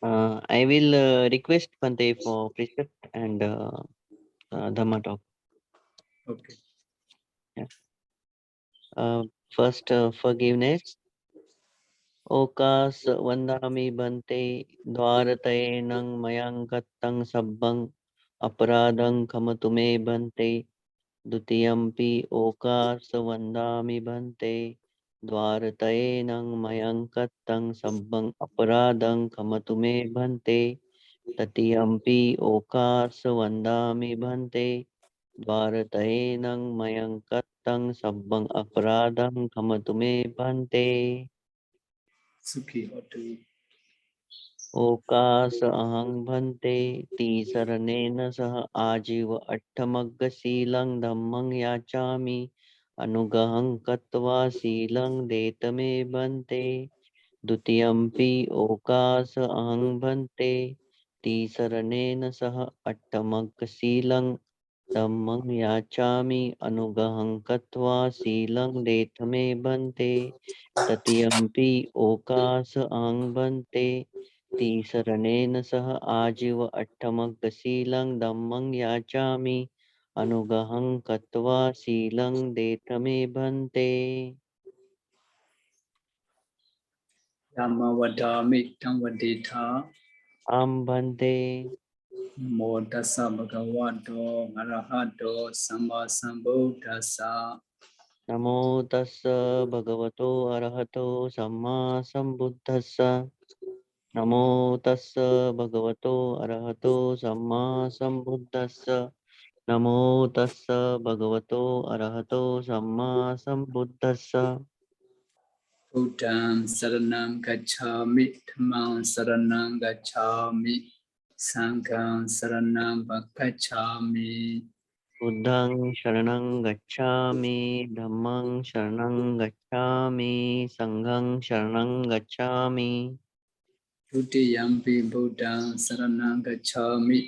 I will request Pante for precept and Dhamma talk. Okay. Yeah. First, forgiveness. Okas vandami bante dwaratayenang mayang kattang sabbang aparadang kamatume bante dutiyampi okas vandami bante dwaratayenang mayang kattang sabbang aparadang kamatume bante tatiyampi okas vandami bante dwaratayenang mayang kattang sabbang aparadang kamatume bante. Sukhi Hotu. ओकास अहं भन्ते तीसरनेन सह आजीव अट्ठमग्गशीलं धम्मं याचामि अनुगहं कत्वा शीलं देतमे भन्ते द्वितीयंपि ओकास अहं भन्ते तीसरनेन सह अट्ठमग्गशीलं धम्मं याचामि अनुगहं कत्वा शीलं देतमे भन्ते तृतीयंपि ओकास अहं भन्ते तीसरनेन सह आजीव अट्ठमग्गशीलं धम्मं याचामि अनुगहं कत्वा शीलं देतमे भन्ते. Dhamma Vadami Tamvadita. Am Bhante. Namo Tassa Bhagavato Arahato Samma Sambuddhassa. नमो तस्स भगवतो अरहतो सम्मा सम्बुद्धस्स. नमो तस्स भगवतो अरहतो सम्मा सम्बुद्धस्स. नमो तस्स भगवतो अरहतो सम्मा सम्बुद्धस्स. Buddham Saranam Gacchami, Dhammam Saranam Gacchami, Sangham Saranam Gacchami. बुद्धं शरणं गच्छामि धम्मं शरणं गच्छामि संघं शरणं गच्छामि. Tutiyampi Buddham Saranam Gacchami,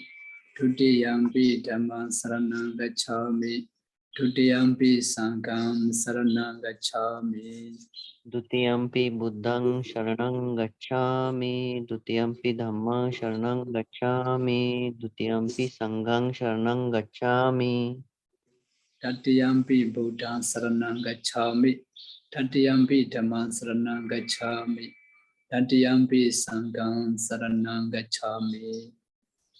Tutiyampi Dhammam Saranam Gacchami, Tutiyampi Sangham Saranam Gacchami. द्वितीयंपि बुद्धं शरणं गच्छामि द्वितीयंपि धम्मं शरणं गच्छामि द्वितीयंपि संघं शरणं गच्छामि. Tatiyampi Buddham Saranam Gacchami, Tatiyampi Dhammam Saranam Gacchami, Tatiyampi Sangham Saranam Gacchami.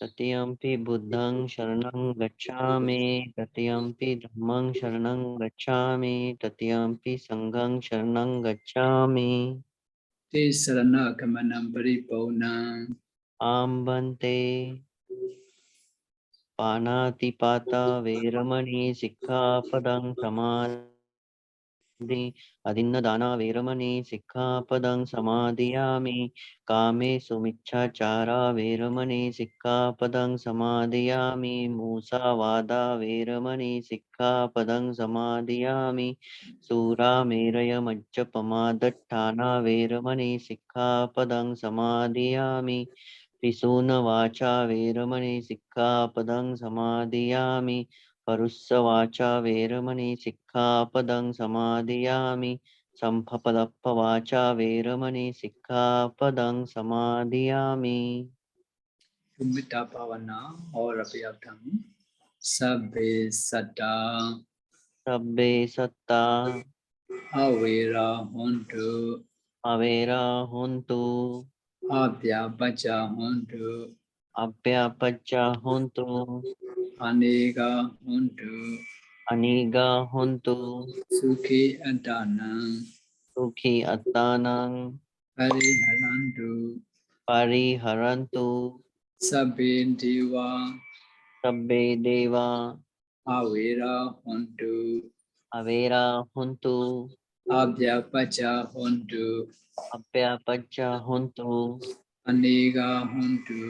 तृतीयंपि बुद्धं शरणं गच्छामि तृतीयंपि धम्मं शरणं गच्छामि तृतीयंपि संघं शरणं गच्छामि. Te Sarana Kamanam Pariponam. आं भन्ते पानातिपाता वैरमणि सिक्खापदं समादि अदिन्नदाना वैरमणि सिक्खापदं समादियामि कामेषु मिच्छाचारा वैरमणि सिक्खापदं समादियामि मूसावादा वैरमणि सिक्खापदं समादियामि सूरामेरयमज्जपमादट्ठाना वैरमणि सिक्खापदं समादियामि पिसूनवाचा वैरमणि सिक्खापदं समादियामि परुस्सवाचा वैरमणि सिक्खापदं समादियामि संफपलप्पवाचा वैरमणि सिक्खापदं समादियामि. Sumita Bhavana or Abhyakam. Sabbe Sata सब्बे सत्ता Avera Hontu अवेरा हुन्तु Abhya Bacha Hontu अव्यापच्चा हुन्तु Anega Hontu अनीगा हुन्तु Sukhi Adana सुखी अत्तानं Pariharantu परिहरन्तु Sabbe Deva सब्बे देवा Avera Hontu अवेरा हुन्तु Abhya Bacha Hontu अव्यापच्चा हुन्तु Anega Hontu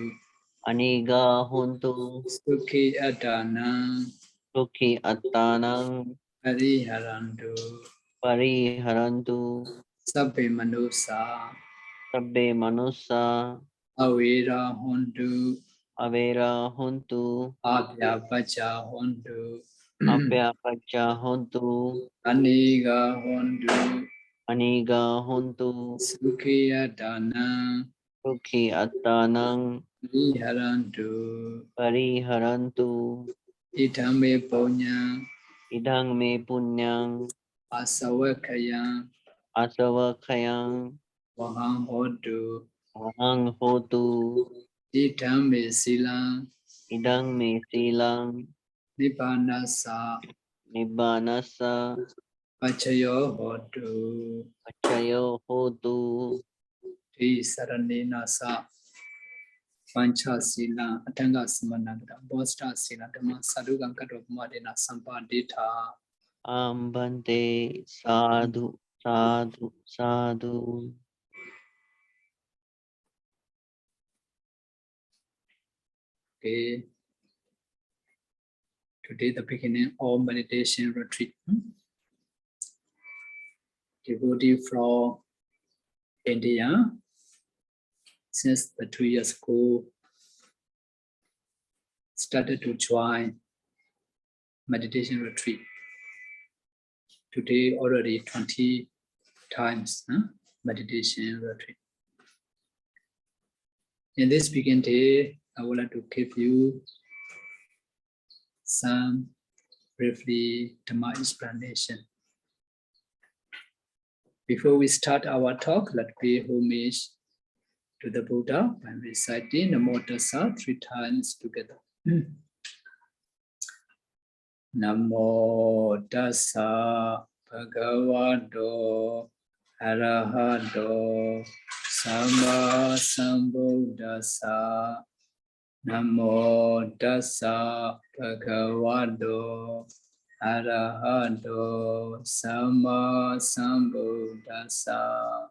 अनीगा हुन्तु Sukhi Adana सुखी अत्तानं Pariharantu परिहरन्तु Sabbe Manusa सब्बे मनुष्या Avera Hontu अवेरा हुन्तु Abhya Bacha Hontu अव्यापच्चा हुन्तु Aniga Hontu अनीगा हुन्तु Sukhi Adana Sukhi attanang Pariharantu pariharantu. Idhame Punya Idang me punyang Asawakaya asavakhayang Wahang Hodu ahang hotu. Idhame Silang Idang me silang Nibbanasa nibbanasa Pachayo Hodu pachayo hotu. Di Saranena Sa Pancha Sila Atanga Samanagda Bosta Sila Dhamma Sadugang Kato Madina Sampadita. Ambante sadhu sadhu sadhu. Okay. Today the beginning of meditation retreat. Devotee from India since the 2 years ago started to join meditation retreat. Today already 20 times meditation retreat. In this beginning day, I would like to give you some briefly Dhamma explanation. Before we start our talk, let's pay homage to the Buddha by reciting Namo Tassa 3 times together. Namo Tassa Bhagavato Arahato Samma Sambuddhassa. Namo Tassa Bhagavato Arahato Samma Sambuddhassa.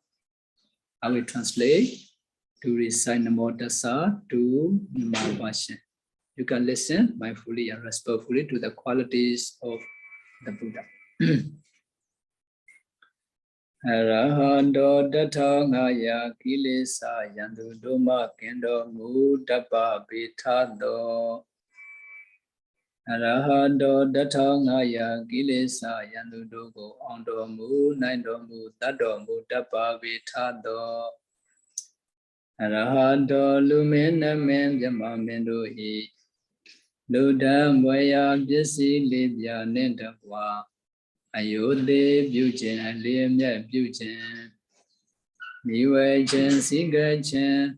I will translate to recite Namo Tassa to Myanmar version. You can listen mindfully and respectfully to the qualities of the Buddha. Arahato Dathangaya Kilesa Yandu Doma Kendo Mudapa Bitado. Arahato Dathangaya Kilesa Yandu Dogo Ondo Mu Naindo Mu Tado Mudapa Bitado. Arahato Lumina Men Yamamendo Hi. Ludam Vaya Jesi Libya Nendakwa Ayode Buchin and Liamya Buchin Miwe Chen Siga Chen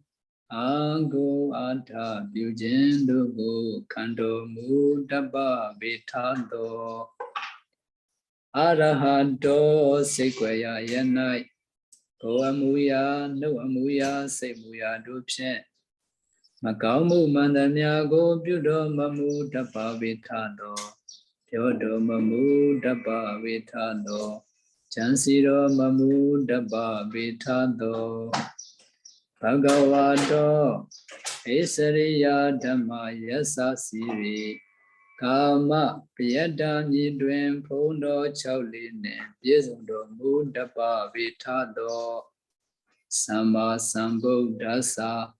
Ango Ata Buchin Dugu Kando Mudaba Bitado Arahato Sequaya Yanai Go Amuya No Amuya Semuya Dupshen Makamu Mandamya Go Budo Mamu Dapa Vitado Yodo Mamu Dapa Vitado Chansiro Mamu Dapa Vitado Bhagavato Esariya Dhamma Yasa Siri Kama Priyada Nidwen Pondo Chauline Yesundo Mu Dapa Vitado Sama Sambuddhasa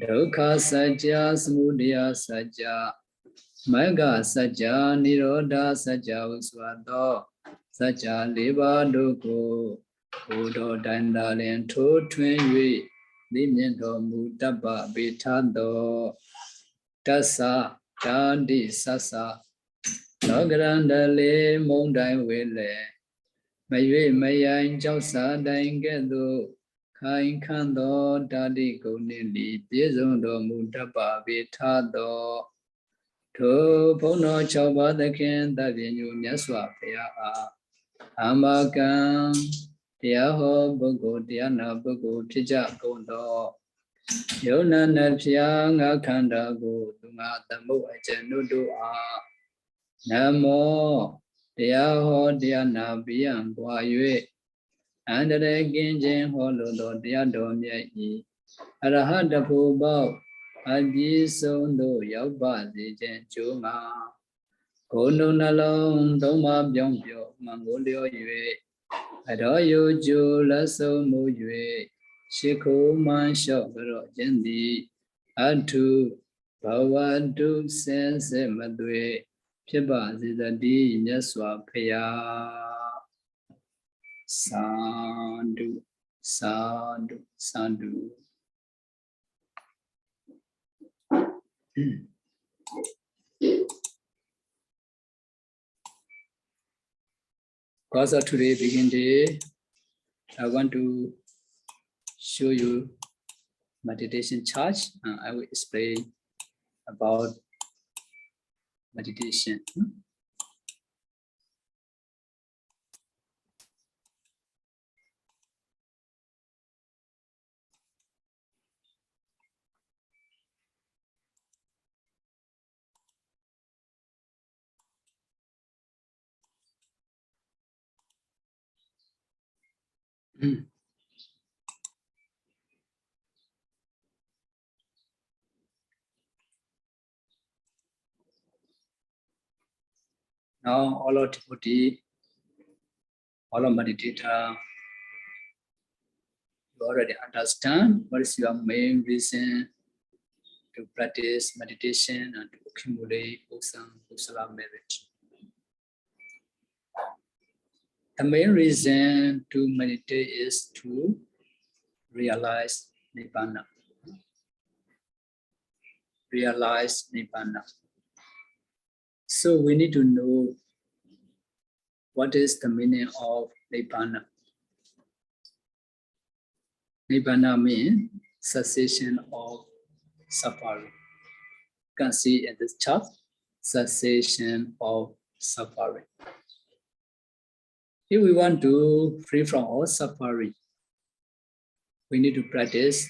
Dukha Sajja Samudaya Sajja Magga Sajja Nirodha Sajja Usvado Sajja Leba Duko Buddha Dandalen To Twin Yui Limyendo Mudaba Bitado Tassa Dandi Sasa Nagarandale Mondai Wele Mayue Mayan Jausa Daingedo Kain Kando Dadi Gonili Pizundo Mudaba Vitado To Pono Chaba the Ken Davinu Neswa Pia Amakan Tiaho Bogo Diana Bogo Tija Gondo Yona Nepia Kanda Go Dunga Tamu Ajanudu Namo Tiaho Diana Bian Boye and the Ginjin Holo Diado Mei Arahada Pubao Aji Sondo Yaba Zijen Chuma Kono Nalong Doma Byongpyo Mangolio Yue Adoyo Ju Lasso Mu Yue Shiko Man Shokro Jendi Atu Bawadu Sense Madwe Piba Zidadi Nyaswa Paya Sadhu, sadhu, sadhu. Because of today begin day, I want to show you meditation chart. I will explain about meditation. Now all of devotee, all of meditator, you already understand what is your main reason to practice meditation and to accumulate kusala merit. The main reason to meditate is to realize Nibbana. Realize Nibbana. So we need to know what is the meaning of Nibbana. Nibbana means cessation of suffering. You can see in this chart, cessation of suffering. If we want to free from all suffering, we need to practice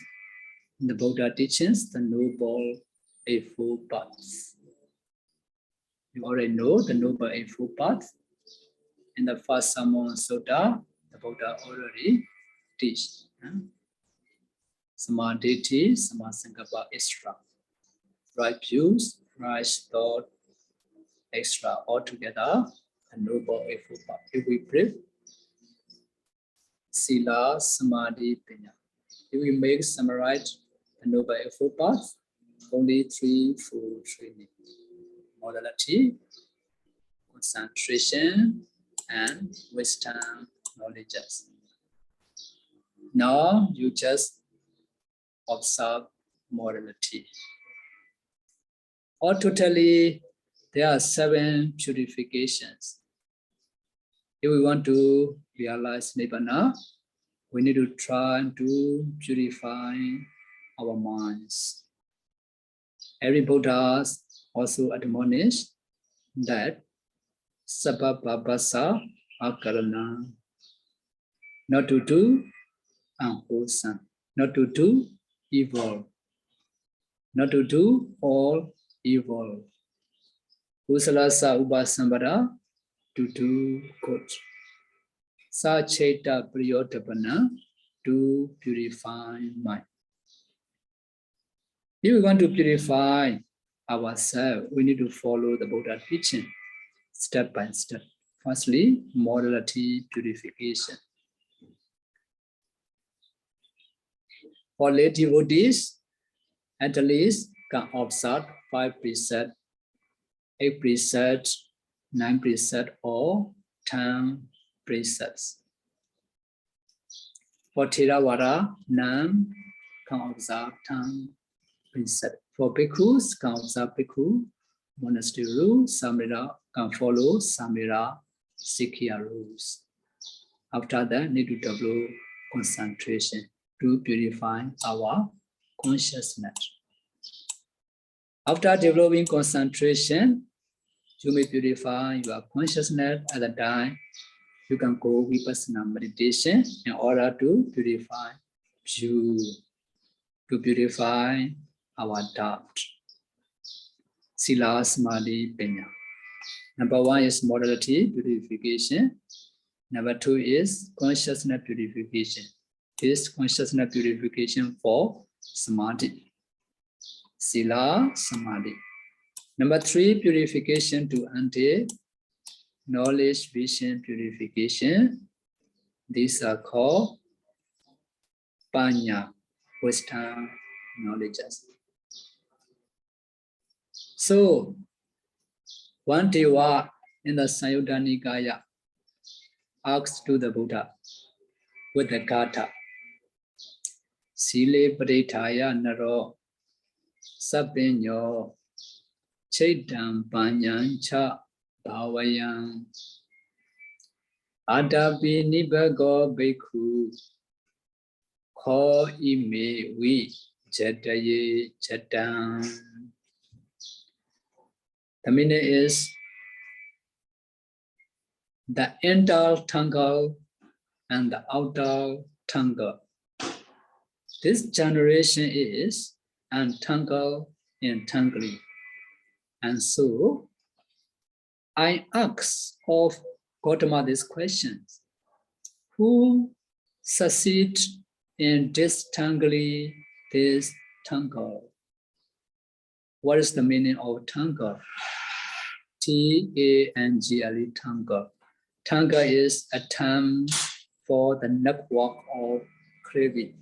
the Buddha teachings, the Noble Eightfold Paths. You already know the Noble Eightfold Path. In the first Samon Sutta, the Buddha already teach. Samadhi, Samasankappa, extra. Right views, right thought, extra. Altogether, the Noble Eightfold Path. If we brief, Sila, Samadhi, Panya. If we make summarize the Noble Eightfold Path, only 3 full training. Modality, concentration, and wisdom knowledge. Now you just observe morality. Or totally, there are 7 purifications. If we want to realize Nibbana, we need to try to purify our minds. Every Buddha also admonished that sabababasa akarana, not to do unwholesome, not to do evil, not to do all evil. Kusalasa ubasambara, to do good. Sacheta priyotapana, to purify mind. If we want to purify ourselves, we need to follow the Buddha teaching step by step. Firstly, morality purification. For lay devotees, at least can observe 5 precepts, 8 precepts, 9 precepts, or 10 precepts. For Theravada, none can observe 10 precepts. For bhikkhus, can observe bhikkhu, monastery rules, samira can follow samira, sikhiya rules. After that, need to develop concentration to purify our consciousness. After developing concentration, you may purify your consciousness at the time. You can go vipassana meditation in order to purify you, to purify our doubt. Sila, Samadhi, Panya. Number 1 is morality purification. Number 2 is consciousness purification. This consciousness purification for Samadhi. Sila, Samadhi. Number 3, purification to anti-knowledge vision purification. These are called Panya, wisdom knowledges. So, one Deva in the Sayuddha Nikaya asked to the Buddha with the Gatha, Sile Pradithaya Naro Sabinyo Chedam Banyan Cha Bhawayan Adabi Nibago Beku Ko Ime We Jadaye Jadam. The meaning is the inner tangle and the outer tangle. This generation is entangled in tangling. And so I ask of Gautama this question: who succeed in disentangling this tangle? What is the meaning of tangle? T-A-N-G-L-E, tangle. Tangle is a term for the network of craving.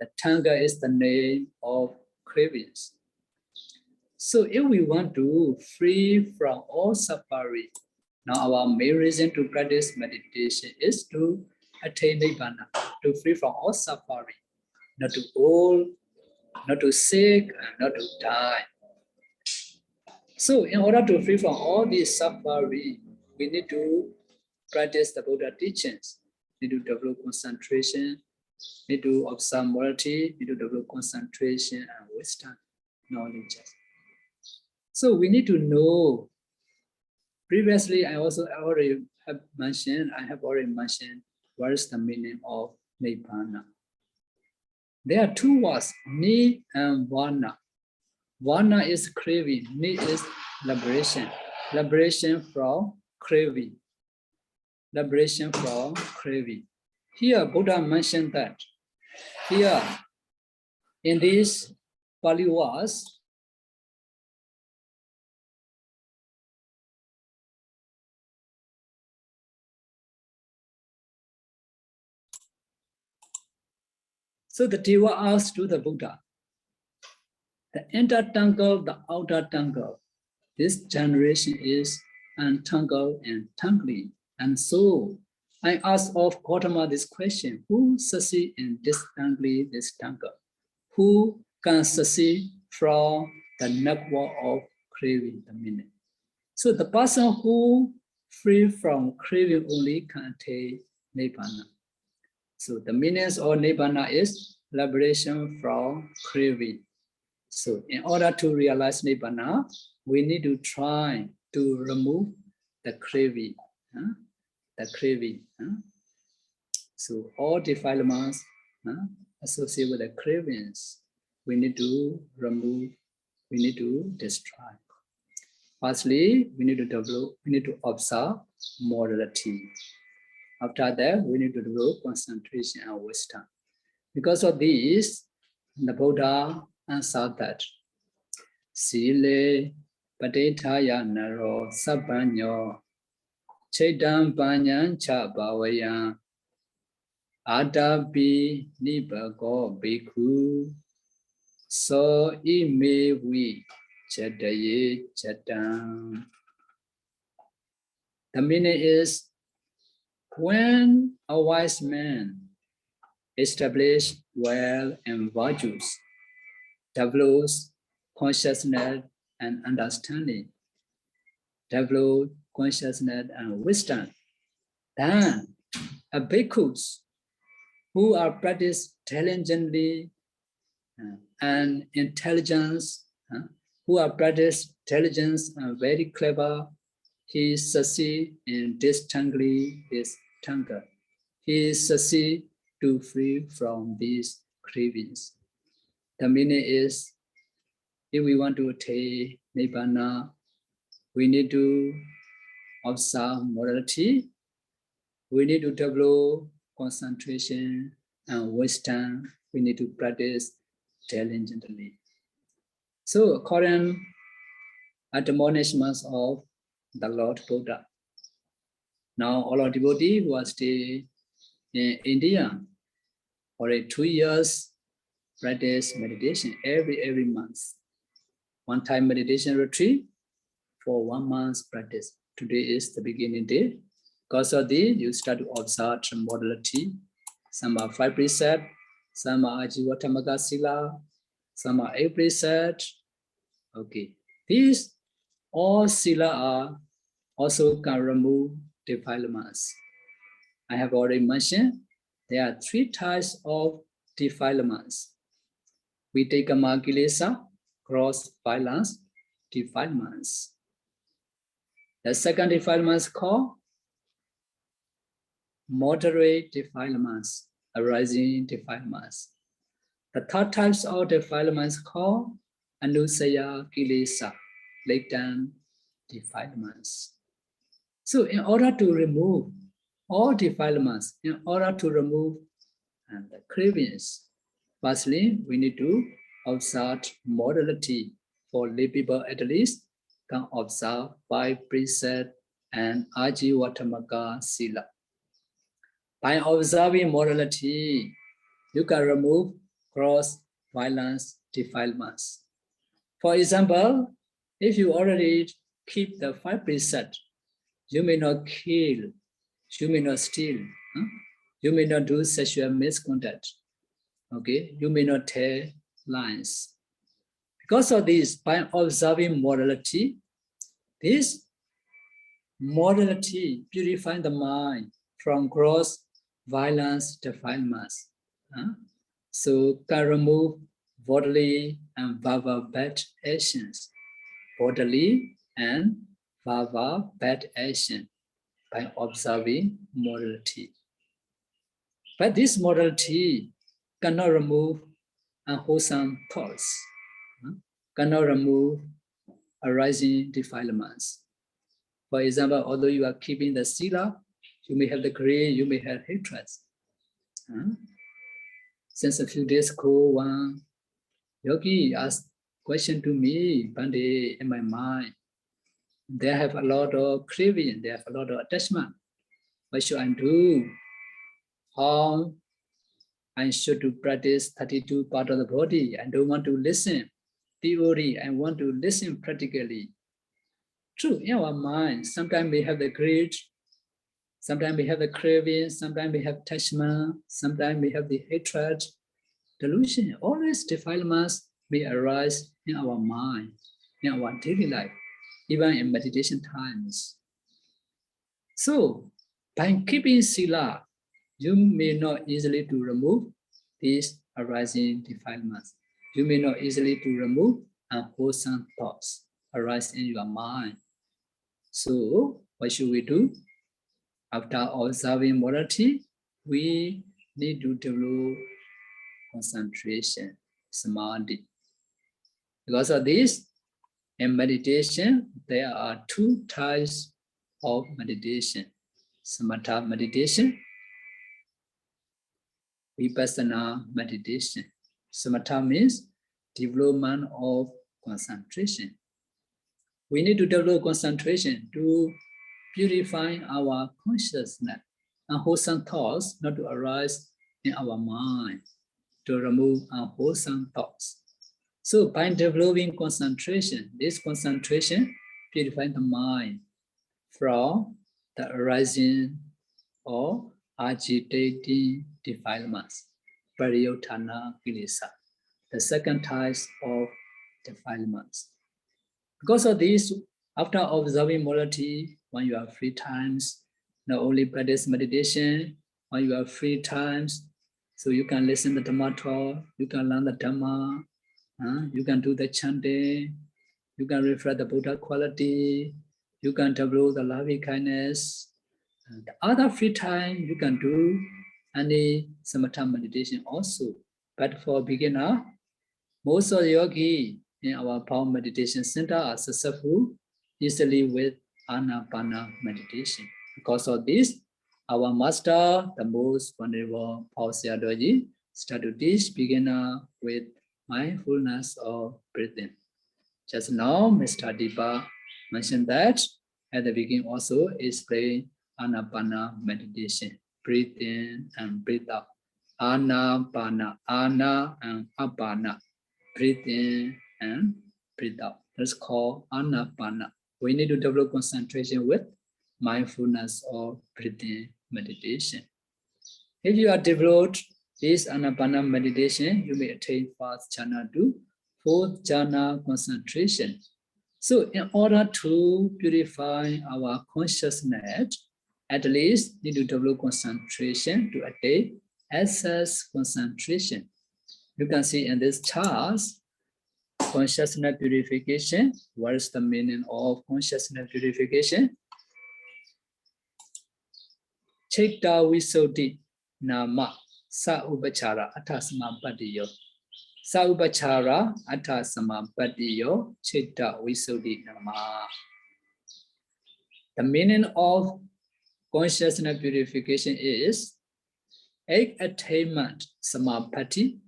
The tangle is the name of cravings. So if we want to free from all suffering, now our main reason to practice meditation is to attain Nibbana, to free from all suffering, not to old, not to sick, and not to die. So in order to free from all these suffering, we need to practice the Buddha teachings, need to develop concentration, need to observe morality, need to develop concentration and wisdom, knowledge. So we need to know. Previously, I have already mentioned what is the meaning of Nibbana. There are two words, Ni and Vana. Vana is craving, Ni is liberation. Liberation from craving. Liberation from craving. Here, Buddha mentioned that. Here, in these Pali words, so the Deva asked to the Buddha, the inner tangle, the outer tangle, this generation is entangled and tangling. And so I asked of Gautama this question: who succeed in disentangling this tangle? Who can succeed from the network of craving, the meaning? So the person who free from craving only can attain Nibbana. So the meaning of Nibbana is liberation from craving. So in order to realize Nibbana, we need to try to remove the craving. The craving. So all defilements associated with the cravings, we need to remove, we need to destroy. Firstly, we need to develop, we need to observe morality. After that, we need to develop concentration and wisdom. Because of this, the Buddha answered that Sile Padetaya Naro Sabanyo Chedam Banyan Chabawaya Adabi Nibago Bhikkhu So Ime We Chadaye Chadam. The meaning is, when a wise man establishes well and virtues, develops consciousness and understanding, develop consciousness and wisdom, then a bhikkhus who are practiced diligently and intelligence, who are practiced diligence and very clever, he succeed in disentangling this tangle. He succeed to free from these cravings. The meaning is, if we want to attain Nibbana, we need to observe morality, we need to develop concentration and wisdom, we need to practice diligently. So according to the admonishments of the Lord Buddha, now all our devotees who are staying in India for 2 years practice meditation every month. One time meditation retreat for 1 month practice. Today is the beginning day. Because of this, you start to observe morality. Some are 5 precepts, some are Ajiva Tamaka Sila, some are 8 precepts. Okay, these all sila are also can remove defilements. I have already mentioned there are 3 types of defilements. Vitakama kilesa, gross violence, defilements. The second defilement is called moderate defilements, arising defilements. The third types of defilements called anusaya kilesa, latent defilements. So in order to remove all defilements, in order to remove the cravings, firstly, we need to observe modality. For lay people at least can observe 5 precepts and Ajivatamaka Sila. By observing morality, you can remove gross violence defilements. For example, if you already keep the 5 precepts, you may not kill, you may not steal, you may not do sexual misconduct, okay? You may not tell lies. Because of this, by observing morality, this morality purifies the mind from gross violence defilements. So can remove bodily and verbal bad actions, bodily and verbal bad action by observing morality. But this morality cannot remove unwholesome thoughts, cannot remove arising defilements. For example, although you are keeping the sila, you may have the greed, you may have hatred. Since a few days ago, one yogi asked question to me, Bande, in my mind. They have a lot of craving, they have a lot of attachment. What should I do? How I should to practice 32 part of the body? I don't want to listen. Theory, I want to listen practically. True, in our mind, sometimes we have the greed, sometimes we have the craving, sometimes we have attachment, sometimes we have the hatred, delusion. All these defilements may arise in our mind, in our daily life, even in meditation times. So, by keeping sila, you may not easily to remove these arising defilements. You may not easily to remove unwholesome thoughts arise in your mind. So, what should we do? After observing morality, we need to develop concentration, samadhi. Because of this, in meditation, there are 2 types of meditation. Summative meditation, vipassana meditation. Summative means development of concentration. We need to develop concentration to purify our consciousness. Unwholesome thoughts not to arise in our mind, to remove unwholesome thoughts. So by developing concentration, this concentration purifies the mind from the arising or agitating defilements, pariyotthana kilesa, the second type of defilements. Because of this, after observing morality, when you have free times, not only practice meditation, when you have free times, so you can listen to the Dhamma talk, you can learn the Dhamma, you can do the chanting, you can reflect the Buddha quality, you can develop the loving kindness. And the other free time, you can do any samatha meditation also. But for beginner, most of the yogi in our Power Meditation Center are successful easily with Anapana meditation. Because of this, our master, the most venerable Paul Sayadaw, start to teach beginner with mindfulness of breathing. Just now, Mr. Deepa mentioned that at the beginning also explain Anapana meditation, breathe in and breathe out. Anapana, ana and apana, breathe in and breathe out. That's called Anapana. We need to develop concentration with mindfulness or breathing meditation. If you are developed this Anapana meditation, you may attain first jhana to fourth jhana concentration. So in order to purify our consciousness, at least need to develop concentration to attain excess concentration. You can see in this chart, consciousness purification. What is the meaning of consciousness purification? Chitta Visuddhi Nama Sa Upachara Atha Samapattiyo. Sa Upachara Atha Samapattiyo Chitta Visuddhi Nama. The meaning of consciousness purification is eight attainment samapatti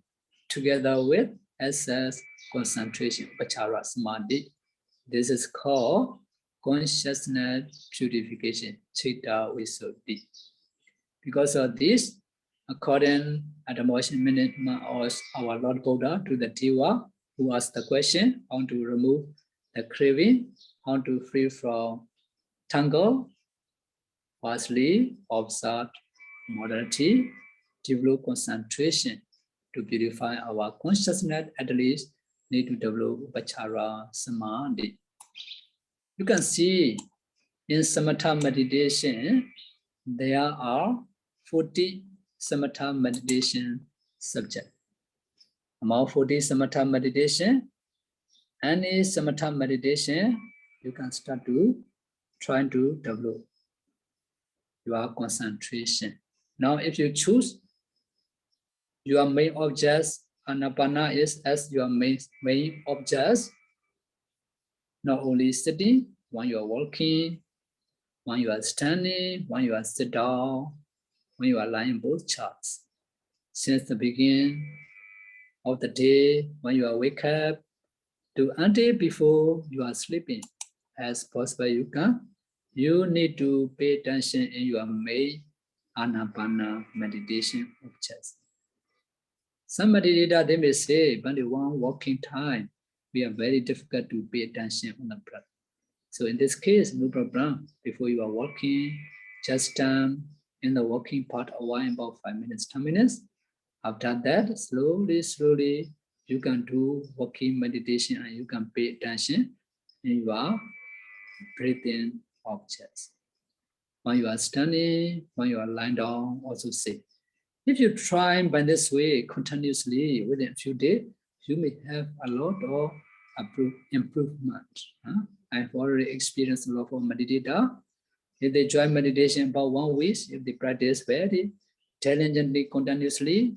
together with excess concentration, upachara samadhi. This is called consciousness purification, chitta visuddhi. Because of this, according to the motion management of our Lord Buddha to the Deva who asked the question, how to remove the craving, how to free from tangle, firstly, observe moderation, develop concentration to purify our consciousness, at least need to develop upachara samadhi. You can see in Summative meditation, there are 40 Summative meditation subjects. Among 40 Summative meditation, any Summative meditation, you can start to try to develop your concentration. Now, if you choose your main object, Anapana is as your main object, not only sitting, when you are walking, when you are standing, when you are sit down, when you are lying both charts. Since the beginning of the day, when you are wake up, to until before you are sleeping, as possible you need to pay attention in your main Anapana meditation objects. Somebody they may say, but one walking time, we are very difficult to pay attention on the breath. So in this case, no problem. Before you are walking, just stand in the walking part a while, about 5 minutes, 10 minutes. After that, slowly, you can do walking meditation and you can pay attention in your breathing objects. When you are standing, when you are lying down, also say. If you try by this way continuously within a few days, you may have a lot of improvement. I've already experienced a lot of meditator. If they join meditation about 1 week, if they practice very diligently, continuously,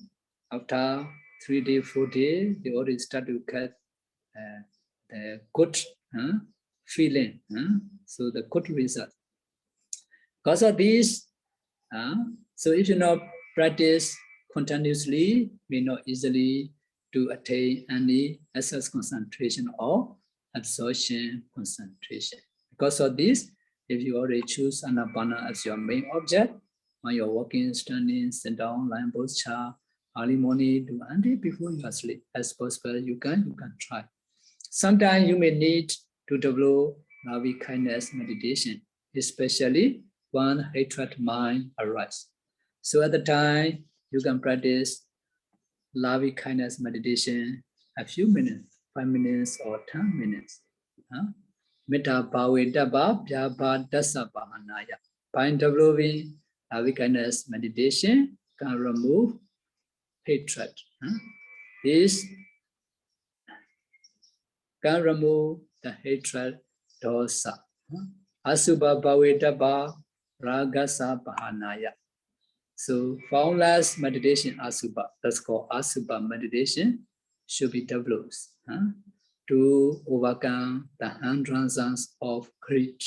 after 3 days, 4 days, they already start to get the good feeling. So the good result. Because of this, so if you not practice continuously, may not easily to attain any excess concentration or absorption concentration. Because of this, if you already choose Anapana as your main object, when you're walking, standing, sit down, lying posture, early morning, do until before you are asleep, as possible you can try. Sometimes you may need to develop loving kindness meditation, especially when hatred mind arises. So at the time, you can practice loving kindness meditation a few minutes, 5 minutes or 10 minutes. Metta bhawe dabba bhyabha dasa bahanaya. By developing loving kindness meditation can remove hatred. This can remove the hatred dosa. Asubha bhawe dabba ragasa bahanaya. So formless meditation asubha, that's called asubha meditation, should be developed to overcome the hindrances of greed.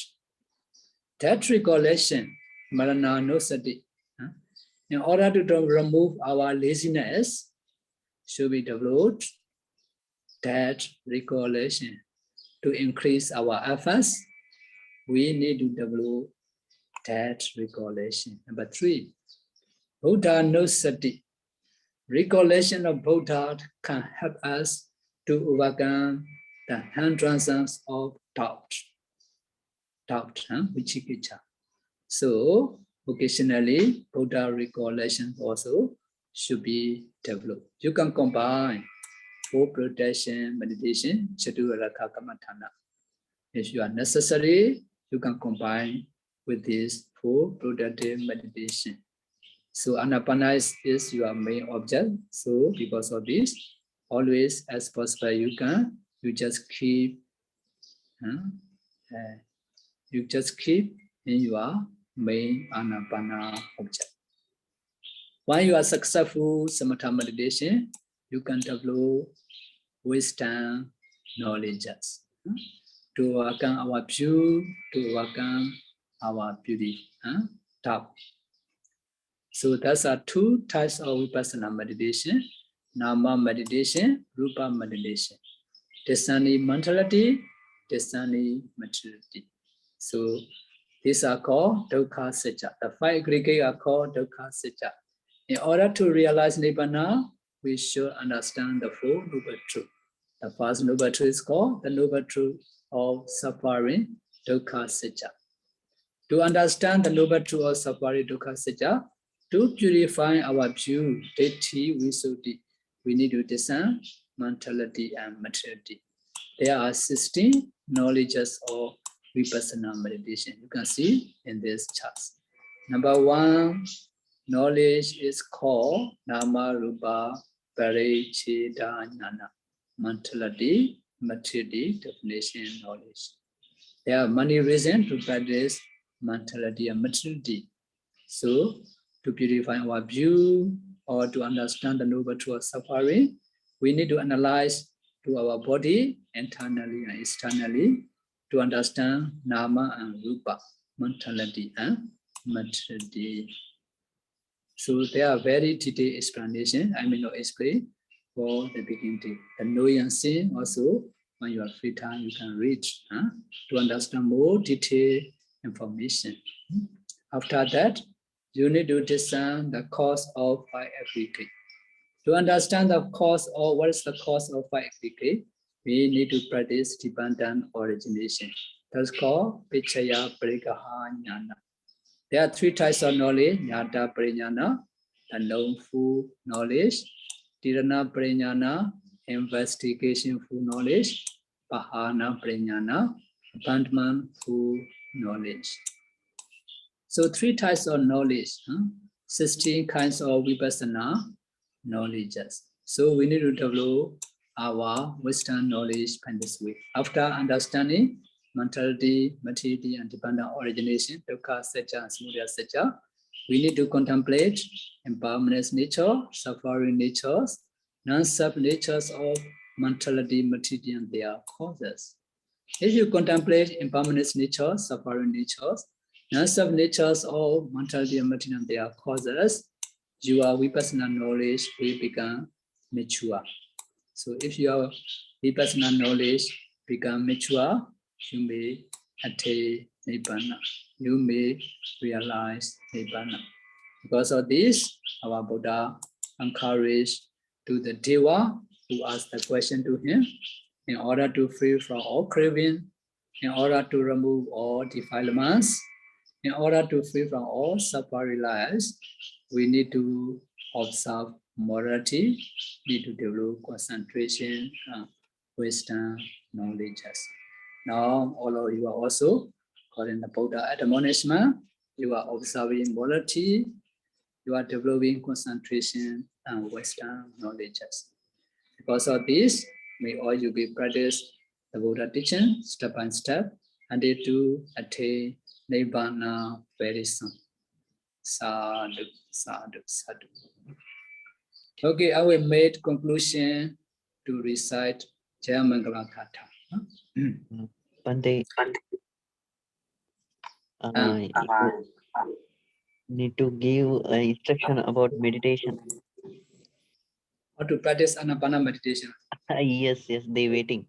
That recollection, marananosati, in order to remove our laziness, should be developed. That recollection, to increase our efforts, we need to develop that recollection. Number 3. Buddha Nusati. Recollection of Buddha can help us to overcome the hindrances of doubt, vichikicha. So, occasionally, Buddha recollection also should be developed. You can combine for protection, meditation, Chaturaka Kamathana. If you are necessary, you can combine with this for productive meditation. So Anapana is your main object. So because of this, always as possible you just keep in your main Anapana object. When you are successful Samatha meditation, you can develop wisdom, knowledge to overcome our view, to overcome our beauty. Top. So those are two types of vipassana meditation: Nama meditation, Rupa meditation. Desani mentality, Desani materiality. So these are called Dukkha Satya. The five aggregates are called Dukkha Satya. In order to realize Nibbana, we should understand the Four Noble Truths. The first Noble Truth is called the Noble Truth of Suffering, Dukkha Satya. To understand the Noble Truth of Suffering, Dukkha Satya, to purify our view, Ditti, Visuddhi, we need to discern mentality and materiality. There are 16 knowledges of Vipassana meditation. You can see in this chart. Number 1, knowledge is called Nama Rupa Paricheda Jnana. Mentality, materiality, definition, knowledge. There are many reasons to practice mentality and materiality. So, to purify our view or to understand the noble truth of suffering, we need to analyze to our body internally and externally to understand Nama and Rupa, mentality and materiality. So there are very detailed explanation. I may not explain for the beginning. The knowing and seeing also, when you have free time, you can read to understand more detailed information. After that, you need to discern the cause of five aggregate. To understand the cause or what is the cause of five aggregate, we need to practice dependent origination. That's called Pichaya Parikaha Jnana. There are 3 types of knowledge: Nyata Pariñana, the known-full knowledge; Tirana Pariñana, investigation-full knowledge; Pahana Pariñana, abandonment-full knowledge. So 3 types of knowledge, 16 kinds of vipassana knowledges. So we need to develop our Western knowledge in this way. After understanding mentality, materiality, and dependent origination, Dukkha Satya and Samudaya Satya, we need to contemplate impermanence nature, suffering natures, non-self natures of mentality, materiality, and their causes. If you contemplate impermanence nature, suffering natures, non-self natures of mentality and materiality, and their causes, your vipassana knowledge will become mature. So if your vipassana knowledge become mature, you may attain Nibbana. You may realize Nibbana. Because of this, our Buddha encouraged to the Deva who asked the question to him, in order to free from all craving, in order to remove all defilements, in order to free from all suffering lives, we need to observe morality, need to develop concentration, wisdom, knowledge. Now, all of you are also calling the Buddha admonishment. You are observing morality. You are developing concentration and wisdom, knowledge. Because of this, may all you be practice the Buddha teaching step by step until to attain Nibbana very soon. Sadhu, sadhu, sadhu. Okay, I will make conclusion to recite Jayamangala Katha. Bante, you need to give instruction about meditation. How to practice Anapana meditation. Yes, they waiting.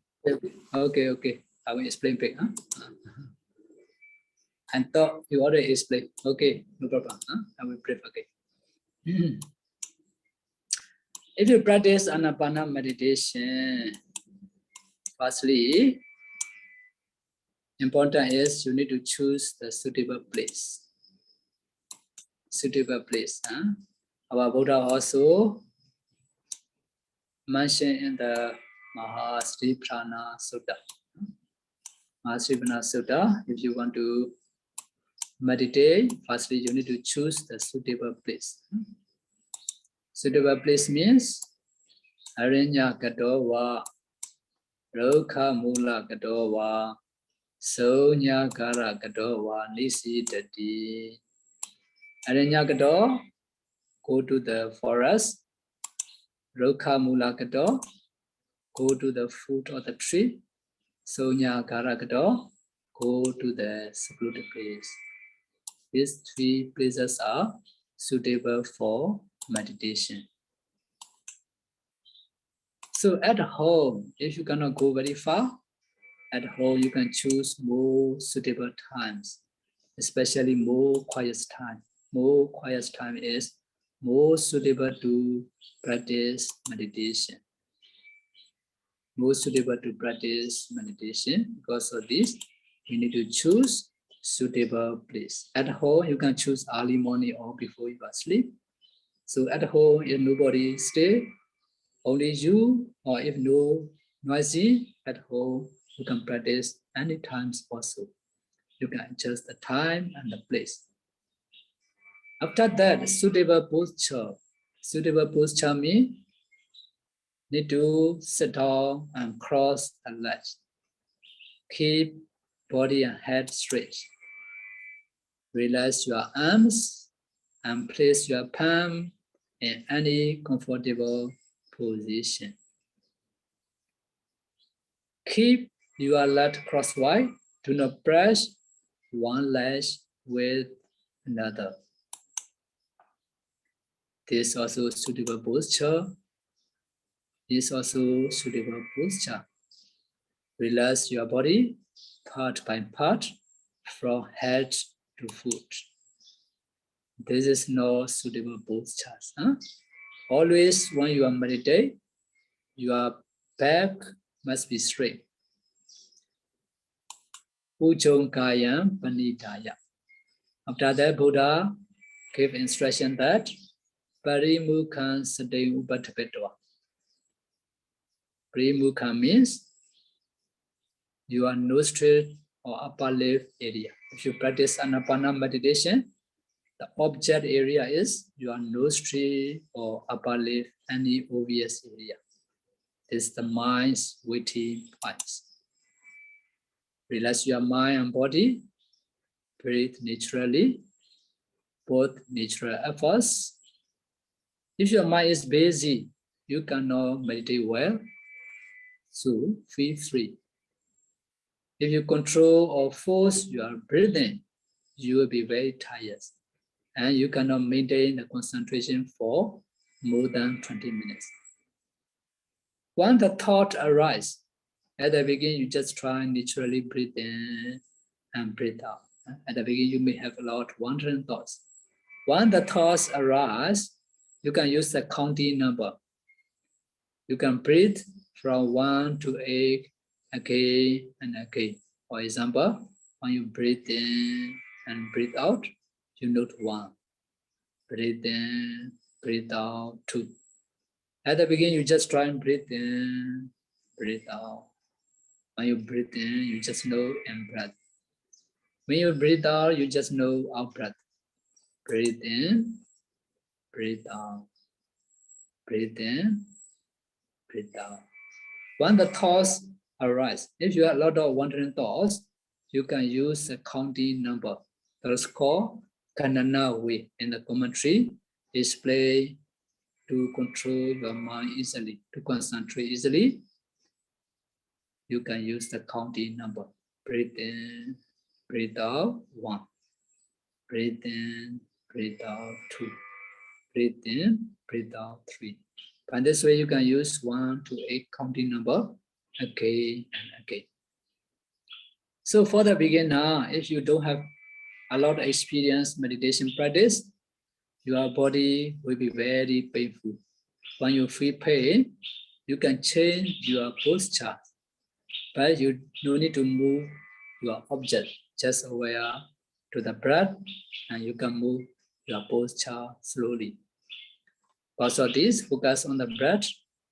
Okay. I will explain back. And thought you already explained. Okay, no problem. I will brief again. If you practice Anapana meditation, firstly, important is you need to choose the suitable place. Suitable place. Our Buddha also mentioned in the Mahasriprana Sutta. Mahasriprana Sutta, if you want to meditate, firstly you need to choose the suitable place. Suitable place means Arinya Katowa, Rokha Mula Katowa, Sonya Kara Katowa, Nisi Tati. Arinya Kato, go to the forest. Rokha Mula Kato, go to the foot of the tree. Sonya Kara Kato, go to the secluded place. These three places are suitable for meditation. So at home, if you cannot go very far, at home you can choose more suitable times, especially more quiet time. More quiet time is more suitable to practice meditation. More suitable to practice meditation. Because of this, you need to choose suitable place. At home, you can choose early morning or before you sleep. So at home, if nobody stay, only you, or if no noisy at home, you can practice any times also. You can adjust the time and the place. After that, suitable posture. Suitable posture means need to sit down and cross the legs. Keep body and head straight. Relax your arms and place your palm in any comfortable position. Keep your leg crosswise. Do not brush one leg with another. This is also suitable posture. This is also suitable posture. Relax your body part by part from head to foot. This is no suitable posture. Always when you are meditating, your back must be straight. Ujjong Kayam Panidaya. After that, Buddha gave instruction that Parimukhan Sadai Upatapetwa. Parimukha means your nostril or upper lip area. If you practice Anapana meditation, the object area is your nostril or upper lip, any obvious area. This is the mind's waiting points. Relax your mind and body. Breathe naturally. Both natural efforts. If your mind is busy, you cannot meditate well. So feel free. If you control or force your breathing, you will be very tired. And you cannot maintain the concentration for more than 20 minutes. When the thought arises, at the beginning, you just try naturally breathe in and breathe out. At the beginning, you may have a lot of wandering thoughts. When the thoughts arise, you can use the counting number. You can breathe from 1 to 8 again and again. For example, when you breathe in and breathe out, you note 1. Breathe in, breathe out, 2. At the beginning, you just try and breathe in, breathe out. When you breathe in, you just know in breath. When you breathe out, you just know out breath. Breathe in, breathe out. Breathe in, breathe out. When the thoughts arise, if you have a lot of wandering thoughts, you can use a counting number. That is called Kanana way in the commentary. Display to control your mind easily, to concentrate easily. You can use the counting number. Breathe in, breathe out, 1. Breathe in, breathe out, 2. Breathe in, breathe out, 3. By this way, you can use 1 to 8 counting number again and again. So for the beginner, if you don't have a lot of experience meditation practice, your body will be very painful. When you feel pain, you can change your posture, but you don't need to move your object, just aware to the breath, and you can move your posture slowly. Because of this, focus on the breath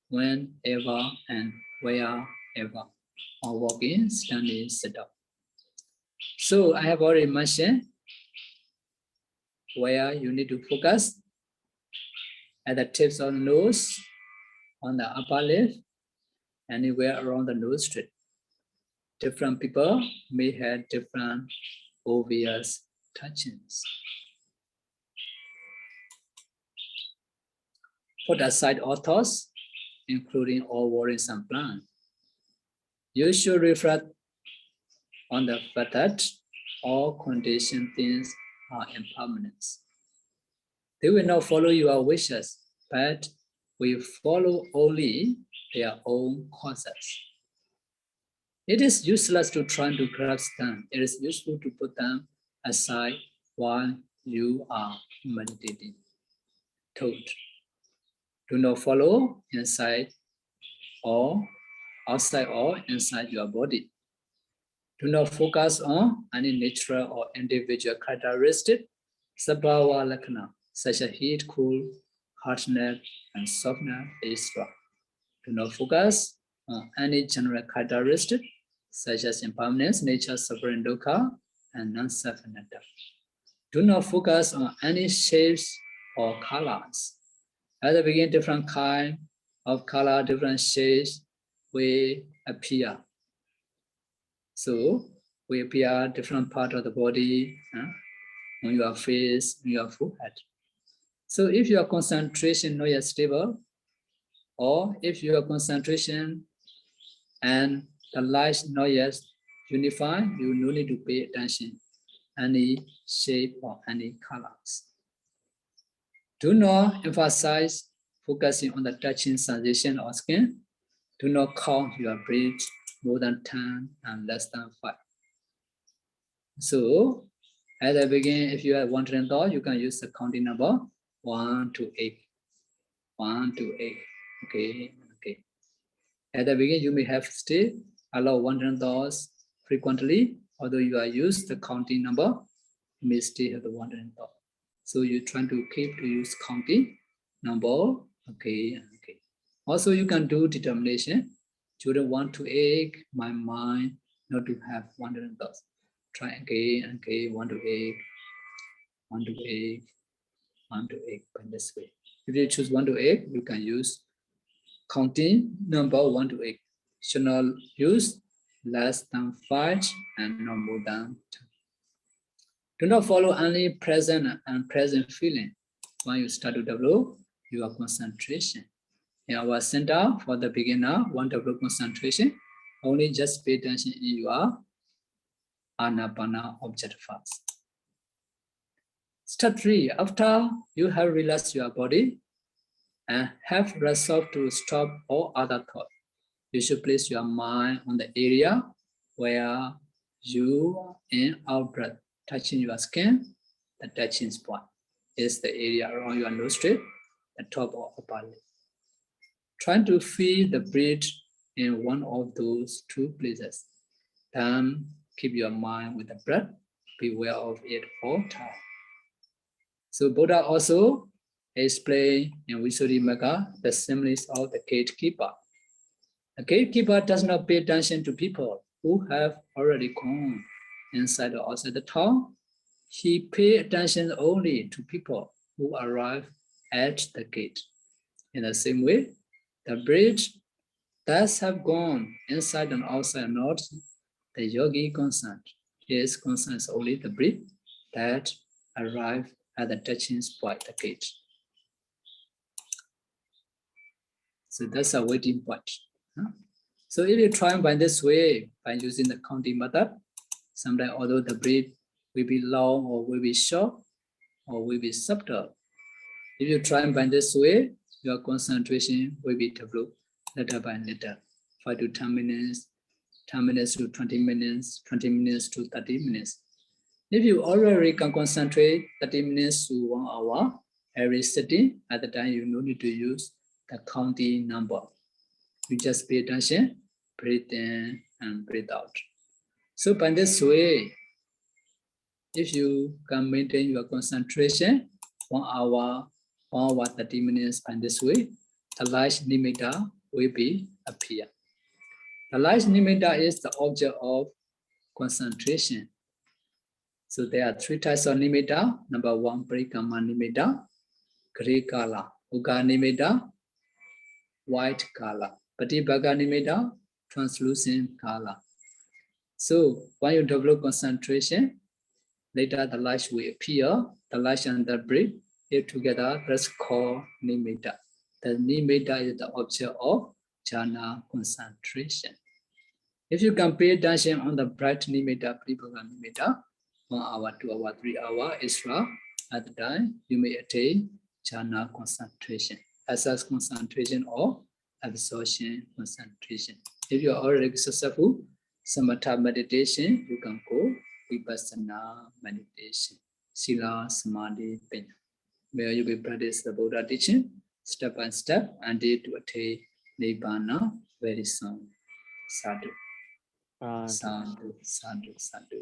whenever and wherever, or walking, standing, sit up. So I have already mentioned where you need to focus at the tips of the nose, on the upper lip, anywhere around the nose strip. Different people may have different obvious touchings. Put aside all thoughts, including all worries and plans. You should reflect on the fact that all conditioned things are impermanent. They will not follow your wishes, but will follow only their own causes. It is useless to try to grasp them. It is useful to put them aside while you are meditating. Toad. Do not follow inside or outside or inside your body. Do not focus on any natural or individual characteristic, sabhava lakkhana, such as heat, cool, hardness, and softness, etc. Do not focus on any general characteristic, such as impermanence, nature, suffering, dukkha, and non-self-ness. Do not focus on any shapes or colors. At the beginning, different kind of color, different shades will appear. So we appear different part of the body, on your face, on your forehead. So if your concentration not yet stable, or if your concentration and the light not yet unified, you no need to pay attention any shape or any colors. Do not emphasize focusing on the touching sensation or skin. Do not count your breath more than 10 and less than 5. So at the beginning, if you have wandering thought, you can use the counting number 1 to 8. 1 to 8. Okay. At the beginning, you may have still allow wandering thoughts frequently. Although you are used the counting number, you may still have the wandering thought. So you try to keep to use counting number. Okay. Also, you can do determination. Children 1 to 8, my mind not to have wandering thoughts. Try again, 1 to 8, 1 to 8, 1 to 8, by this way. If you choose 1 to 8, you can use counting number 1 to 8. Should not use less than 5 and no more than 10. Do not follow any present and unpresent feeling when you start to develop your concentration. In our center for the beginner, want to develop concentration, only just pay attention in your Anapana object first. Step 3, after you have relaxed your body and have resolved to stop all other thoughts, you should place your mind on the area where you in out breath touching your skin. The touching spot is the area around your nostril, the top or upper lip. Try to feel the breath in one of those two places. Then keep your mind with the breath. Beware of it all time. So Buddha also explained in Visuddhimagga the similes of the gatekeeper. The gatekeeper does not pay attention to people who have already gone inside or outside the town. He pays attention only to people who arrive at the gate. In the same way, the bridge that have gone inside and outside not the yogi concerned. His concern is only the bridge that arrive at the touching spot, the gate. So that's a waiting point. So if you try by this way, by using the counting method, sometimes although the breath will be long or will be short or will be subtle, if you try by this way, your concentration will be developed little by little, 5 to 10 minutes, 10 minutes to 20 minutes, 20 minutes to 30 minutes. If you already can concentrate 30 minutes to 1 hour every sitting, at the time you no need to use the counting number. You just pay attention, breathe in and breathe out. So by this way, if you can maintain your concentration 1 hour 1 hour 30 minutes, and this way, the light nimitta will be appear. The light nimitta is the object of concentration. So there are 3 types of nimitta. Number 1, parikama nimitta, gray color, uga nimitta, white color, patibhaga nimitta, translucent color. So when you develop concentration, later the light will appear, the light and the breath here together, that's called nimitta. The nimitta is the object of jhana concentration. If you can pay attention on the bright nimitta, patibhaga nimitta, 1 hour, 2 hour, 3 hour extra at the time, you may attain jhana concentration, access concentration or absorption concentration. If you are already successful, Summative meditation, you can go vipassana meditation, sila, samadhi, panya, where you will practice the Buddha teaching step by step until to attain nibbana very soon. Sadhu, Sadhu. sadhu, sadhu, sadhu.